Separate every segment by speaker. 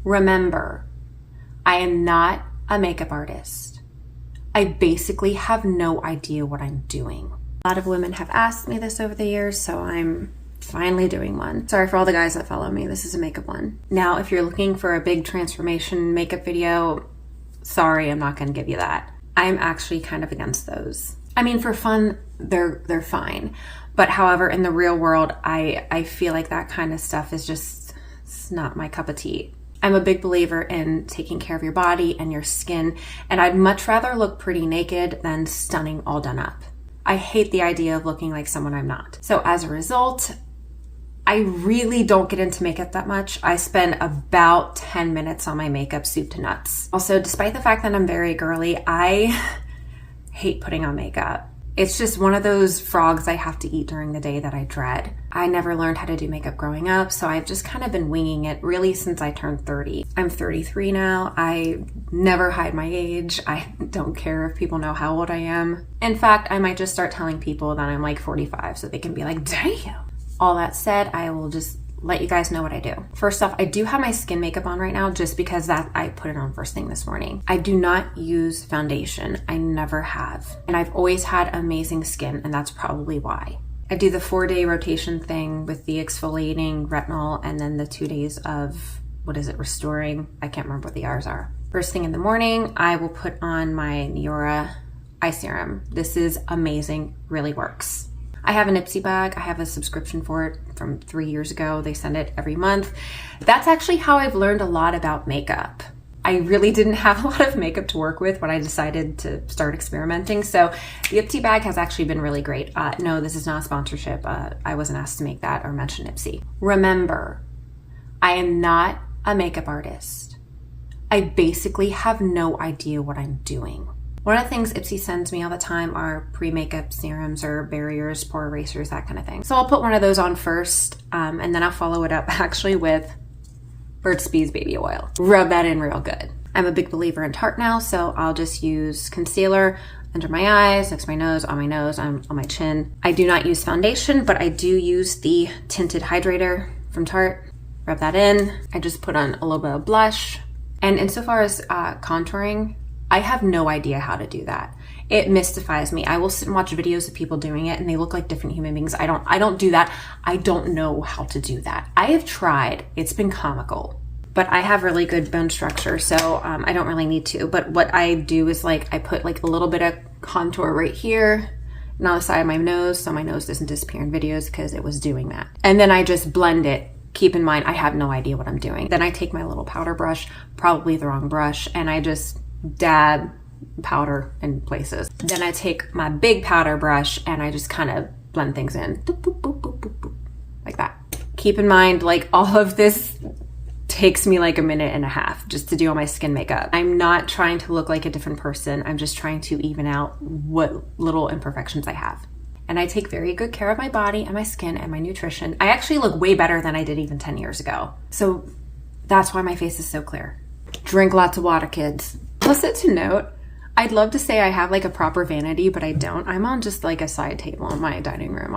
Speaker 1: Remember, I am not a makeup artist. I basically have no idea what I'm doing. A lot of women have asked me this over the years, so I'm finally doing one. Sorry for all the guys that follow me. This is a makeup one. Now, if you're looking for a big transformation makeup video, sorry, I'm not going to give you that. I'm actually kind of against those. I mean, for fun, they're fine. But however, in the real world, I feel like that kind of stuff is just, it's not my cup of tea. I'm a big believer in taking care of your body and your skin, and I'd much rather look pretty naked than stunning all done up. I hate the idea of looking like someone I'm not. So as a result, I really don't get into makeup that much. I spend about 10 minutes on my makeup soup to nuts. Also, despite the fact that I'm very girly, I hate putting on makeup. It's just one of those frogs I have to eat during the day that I dread. I never learned how to do makeup growing up, so I've just kind of been winging it really since I turned 30. I'm 33 now. I never hide my age. I don't care if people know how old I am. In fact, I might just start telling people that I'm like 45 so they can be like, damn. All that said, I will just let you guys know what I do. First off, I do have my skin makeup on right now just because that I put it on first thing this morning. I do not use foundation. I never have. And I've always had amazing skin, and that's probably why. I do the 4-day rotation thing with the exfoliating retinol and then the 2 days of, restoring? I can't remember what the R's are. First thing in the morning, I will put on my Neora eye serum. This is amazing, really works. I have an Ipsy bag. I have a subscription for it from 3 years ago. They send it every month. That's actually how I've learned a lot about makeup. I really didn't have a lot of makeup to work with when I decided to start experimenting. So the Ipsy bag has actually been really great. No, this is not a sponsorship. I wasn't asked to make that or mention Ipsy. Remember, I am not a makeup artist. I basically have no idea what I'm doing. One of the things Ipsy sends me all the time are pre-makeup serums or barriers, pore erasers, that kind of thing. So I'll put one of those on first, and then I'll follow it up actually with Burt's Bees baby oil. Rub that in real good. I'm a big believer in Tarte now, so I'll just use concealer under my eyes, next to my nose, on my chin. I do not use foundation, but I do use the tinted hydrator from Tarte. Rub that in. I just put on a little bit of blush. And insofar as contouring, I have no idea how to do that. It mystifies me. I will sit and watch videos of people doing it and they look like different human beings. I don't do that. I don't know how to do that. I have tried. It's been comical. But I have really good bone structure, so I don't really need to. But what I do is I put a little bit of contour right here and on the side of my nose so my nose doesn't disappear in videos because it was doing that. And then I just blend it. Keep in mind, I have no idea what I'm doing. Then I take my little powder brush, probably the wrong brush, and I just dab powder in places. Then I take my big powder brush and I just kind of blend things in. Boop, boop, boop, boop, boop, boop, like that. Keep in mind, all of this takes me a minute and a half just to do all my skin makeup. I'm not trying to look like a different person. I'm just trying to even out what little imperfections I have. And I take very good care of my body and my skin and my nutrition. I actually look way better than I did even 10 years ago. So that's why my face is so clear. Drink lots of water, kids. Also to note, I'd love to say I have a proper vanity, but I don't. I'm on just a side table in my dining room.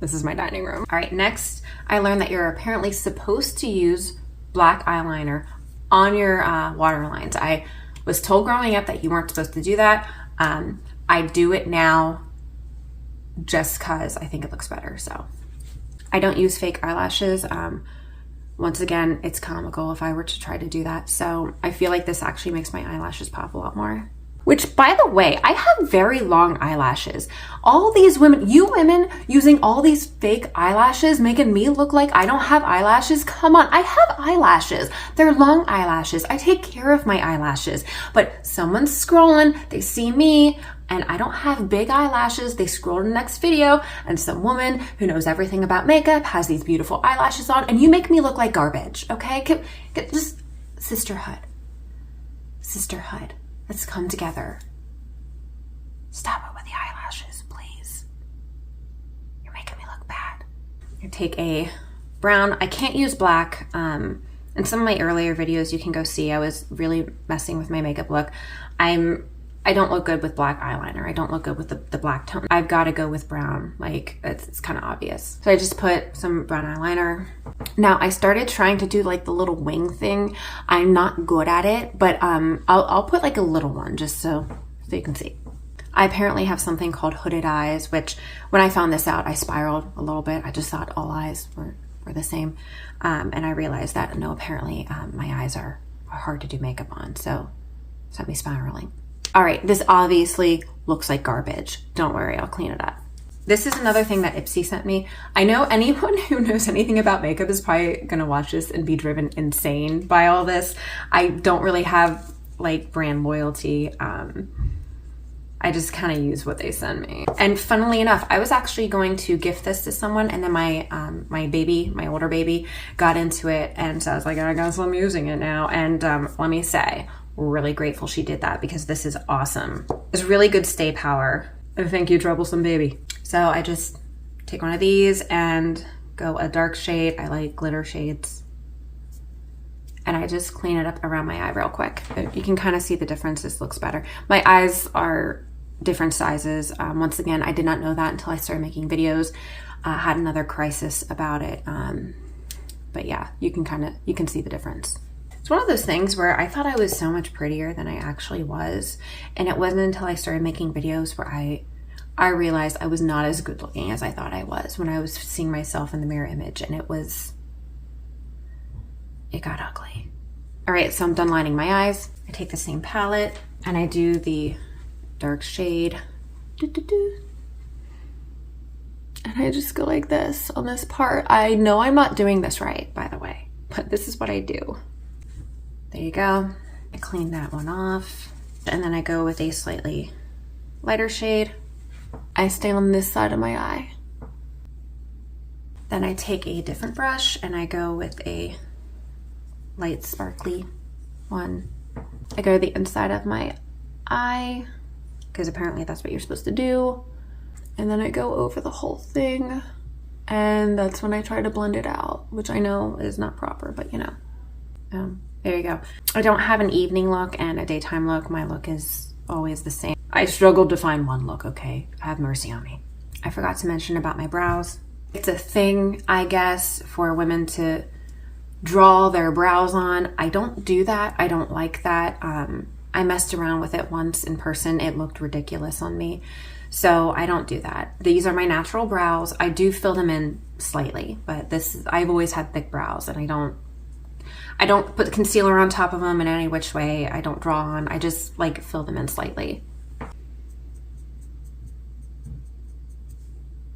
Speaker 1: This is my dining room. All right, next, I learned that you're apparently supposed to use black eyeliner on your waterlines. I was told growing up that you weren't supposed to do that. I do it now just because I think it looks better. So I don't use fake eyelashes. Once again, it's comical if I were to try to do that. So I feel like this actually makes my eyelashes pop a lot more. Which, by the way, I have very long eyelashes. All these women, you women using all these fake eyelashes, making me look like I don't have eyelashes. Come on, I have eyelashes. They're long eyelashes. I take care of my eyelashes. But someone's scrolling, they see me, and I don't have big eyelashes. They scroll to the next video, and some woman who knows everything about makeup has these beautiful eyelashes on, and you make me look like garbage, okay? Just sisterhood. Sisterhood. Let's come together. Stop it with the eyelashes, please. You're making me look bad. I take a brown. I can't use black. In some of my earlier videos, you can go see I was really messing with my makeup look. I'm I don't look good with black eyeliner. I don't look good with the black tone. I've got to go with brown. Like, it's kind of obvious. So I just put some brown eyeliner. Now, I started trying to do like the little wing thing. I'm not good at it, but I'll put like a little one just so you can see. I apparently have something called hooded eyes, which when I found this out, I spiraled a little bit. I just thought all eyes were the same. And I realized that, no, apparently my eyes are hard to do makeup on. So sent me spiraling. All right, this obviously looks like garbage. Don't worry, I'll clean it up. This is another thing that Ipsy sent me. I know anyone who knows anything about makeup is probably gonna watch this and be driven insane by all this. I don't really have like brand loyalty. I just kind of use what they send me. And funnily enough, I was actually going to gift this to someone, and then my my older baby, got into it, and so I was like, I guess I'm using it now. And let me say, really grateful she did that, because this is awesome. It's really good stay power. And thank you, troublesome baby. So I just take one of these and go a dark shade. I like glitter shades. And I just clean it up around my eye real quick. You can kind of see the difference. This looks better. My eyes are different sizes. Once again, I did not know that until I started making videos. Had another crisis about it. But yeah, you can see the difference. It's one of those things where I thought I was so much prettier than I actually was. And it wasn't until I started making videos where I realized I was not as good looking as I thought I was when I was seeing myself in the mirror image, and it got ugly. All right, so I'm done lining my eyes. I take the same palette and I do the dark shade. And I just go like this on this part. I know I'm not doing this right, by the way, but this is what I do. There you go. I clean that one off. And then I go with a slightly lighter shade. I stay on this side of my eye. Then I take a different brush and I go with a light sparkly one. I go to the inside of my eye, because apparently that's what you're supposed to do. And then I go over the whole thing. And that's when I try to blend it out, which I know is not proper, but you know. There you go. I don't have an evening look and a daytime look. My look is always the same. I struggled to find one look, okay? Have mercy on me. I forgot to mention about my brows. It's a thing, I guess, for women to draw their brows on. I don't do that. I don't like that. I messed around with it once in person. It looked ridiculous on me. So I don't do that. These are my natural brows. I do fill them in slightly, but I've always had thick brows, and I don't put concealer on top of them in any which way. I don't draw on. I just like fill them in slightly.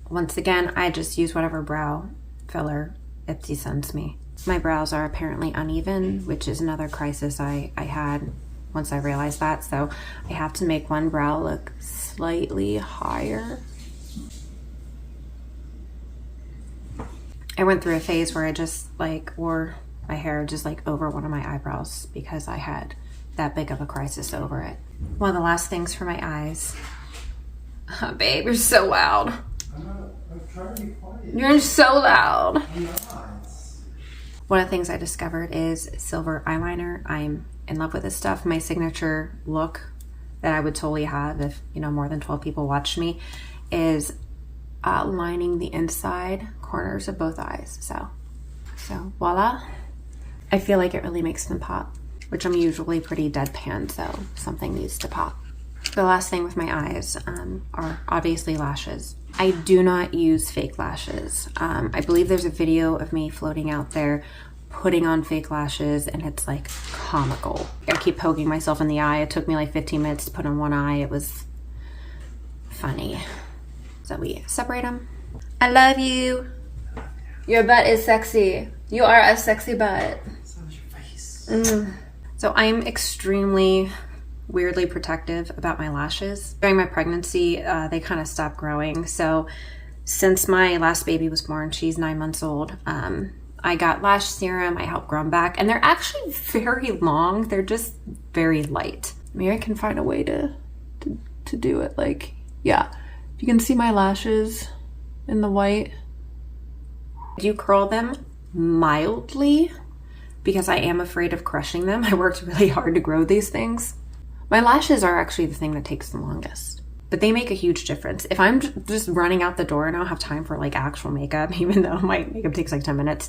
Speaker 1: Once again, I just use whatever brow filler Ipsy sends me. My brows are apparently uneven, which is another crisis I had once I realized that. So I have to make one brow look slightly higher. I went through a phase where I just like wore my hair just like over one of my eyebrows because I had that big of a crisis over it. One of the last things for my eyes. Oh, babe, you're so loud.
Speaker 2: I'm trying to be quiet.
Speaker 1: You're so loud.
Speaker 2: I'm not.
Speaker 1: One of the things I discovered is silver eyeliner. I'm in love with this stuff. My signature look that I would totally have if, you know, more than 12 people watched me is lining the inside corners of both eyes. So voila. I feel like it really makes them pop, which I'm usually pretty deadpan, so something needs to pop. The last thing with my eyes are obviously lashes. I do not use fake lashes. I believe there's a video of me floating out there putting on fake lashes, and it's like comical. I keep poking myself in the eye. It took me like 15 minutes to put on one eye. It was funny. So we separate them. I love you. Your butt is sexy. You are a sexy butt.
Speaker 2: So is your face.
Speaker 1: So I'm extremely weirdly protective about my lashes. During my pregnancy, they kind of stopped growing. So since my last baby was born, she's 9 months old, I got lash serum. I helped grow them back, and they're actually very long. They're just very light. Maybe I can find a way to do it. Like, yeah, you can see my lashes in the white. I do curl them mildly because I am afraid of crushing them. I worked really hard to grow these things. My lashes are actually the thing that takes the longest, but they make a huge difference. If I'm just running out the door and I don't have time for like actual makeup, even though my makeup takes like 10 minutes,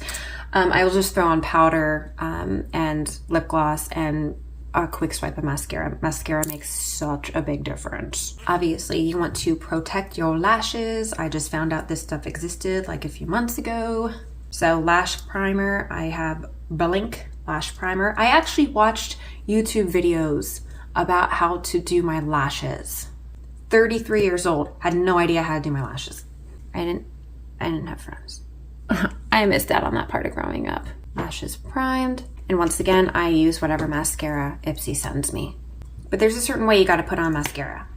Speaker 1: I will just throw on powder and lip gloss and a quick swipe of mascara. Mascara makes such a big difference. Obviously, you want to protect your lashes. I just found out this stuff existed like a few months ago. So lash primer, I have Blink lash primer. I actually watched YouTube videos about how to do my lashes. 33 years old, had no idea how to do my lashes. I didn't have friends. I missed out on that part of growing up. Lashes primed. And once again, I use whatever mascara Ipsy sends me. But there's a certain way you gotta put on mascara.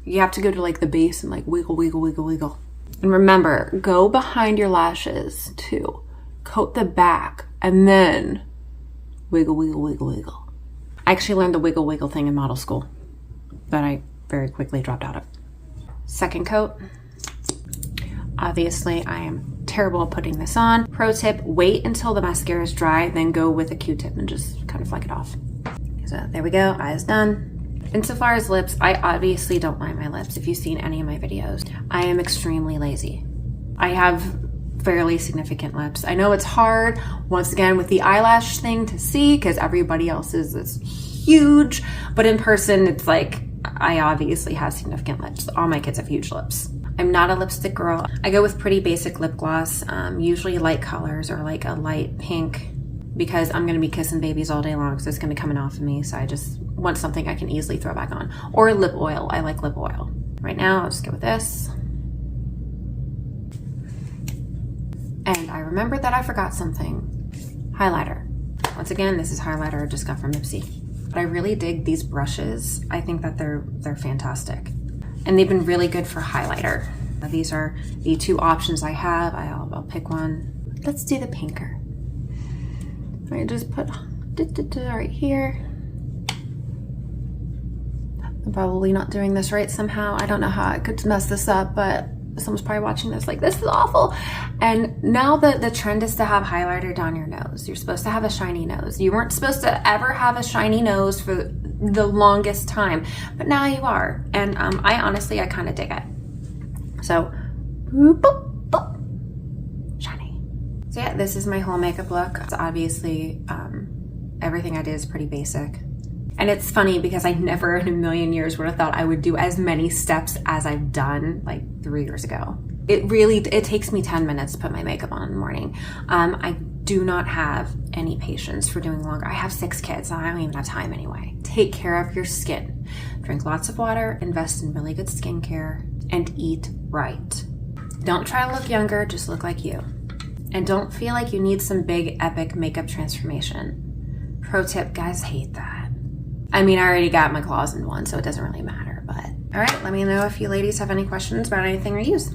Speaker 1: You have to go to like the base and like wiggle, wiggle, wiggle, wiggle. And remember, go behind your lashes too. Coat the back and then wiggle, wiggle, wiggle, wiggle. I actually learned the wiggle, wiggle thing in model school, but I very quickly dropped out of it. Second coat. Obviously, I am terrible at putting this on. Pro tip, wait until the mascara is dry, then go with a Q-tip and just kind of flick it off. So there we go, eyes done. Insofar as lips, I obviously don't line my lips. If you've seen any of my videos, I am extremely lazy. I have fairly significant lips. I know it's hard, once again, with the eyelash thing to see because everybody else's is huge, but in person, it's like, I obviously have significant lips. All my kids have huge lips. I'm not a lipstick girl. I go with pretty basic lip gloss, usually light colors or like a light pink because I'm gonna be kissing babies all day long, so it's gonna be coming off of me, so I just want something I can easily throw back on. Or lip oil, I like lip oil. Right now, I'll just go with this. And I remembered that I forgot something. Highlighter. Once again, this is highlighter I just got from Ipsy. But I really dig these brushes. I think that they're fantastic. And they've been really good for highlighter. These are the two options I have. I'll pick one. Let's do the pinker. I just put right here. I'm probably not doing this right somehow. I don't know how I could mess this up, but someone's probably watching this like, this is awful. And now the trend is to have highlighter down your nose. You're supposed to have a shiny nose. You weren't supposed to ever have a shiny nose for the longest time, but now you are. And I honestly kind of dig it. So, boop, boop, shiny. So yeah, this is my whole makeup look. It's obviously, everything I did is pretty basic. And it's funny because I never in a million years would have thought I would do as many steps as I've done like 3 years ago. It takes me 10 minutes to put my makeup on in the morning. I do not have any patience for doing longer. I have 6 kids, so I don't even have time anyway. Take care of your skin. Drink lots of water, invest in really good skincare, and eat right. Don't try to look younger, just look like you. And don't feel like you need some big epic makeup transformation. Pro tip, guys hate that. I mean, I already got my claws in one, so it doesn't really matter, but all right, let me know if you ladies have any questions about anything I use.